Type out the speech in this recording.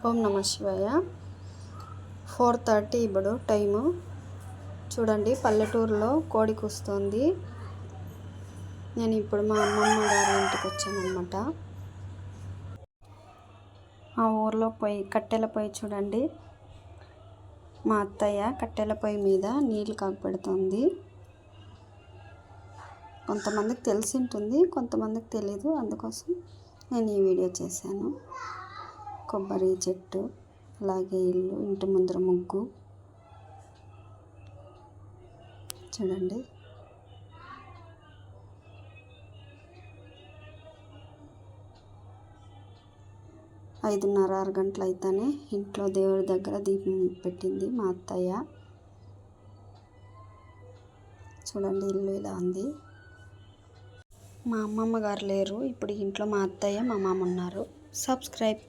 ఓం నమ శివాయ. 4:30 ఇప్పుడు టైము. చూడండి, పల్లెటూరులో కోడి కూస్తుంది. నేను ఇప్పుడు మా అమ్మమ్మ గారి ఇంటికి వచ్చానమాట. ఆ ఊర్లో కట్టెల పొయ్యి చూడండి. మా అత్తయ్య కట్టెల పొయ్యి మీద నీళ్ళు కాగపెడుతుంది. కొంతమందికి తెలిసి ఉంటుంది, కొంతమందికి తెలీదు. అందుకోసం నేను ఈ వీడియో చేశాను. కొబ్బరి చెట్టు, అలాగే ఇల్లు, ఇంటి ముందర ముగ్గు చూడండి. ఐదున్నర 6 గంటలు అయితేనే ఇంట్లో దేవుడి దగ్గర దీపం పెట్టింది మా అత్తయ్య. చూడండి, ఇల్లు ఇలా ఉంది. మా అమ్మమ్మ గారు లేరు ఇప్పుడు ఇంట్లో. మా అత్తయ్య, మా మామ ఉన్నారు. సబ్స్క్రైబ్.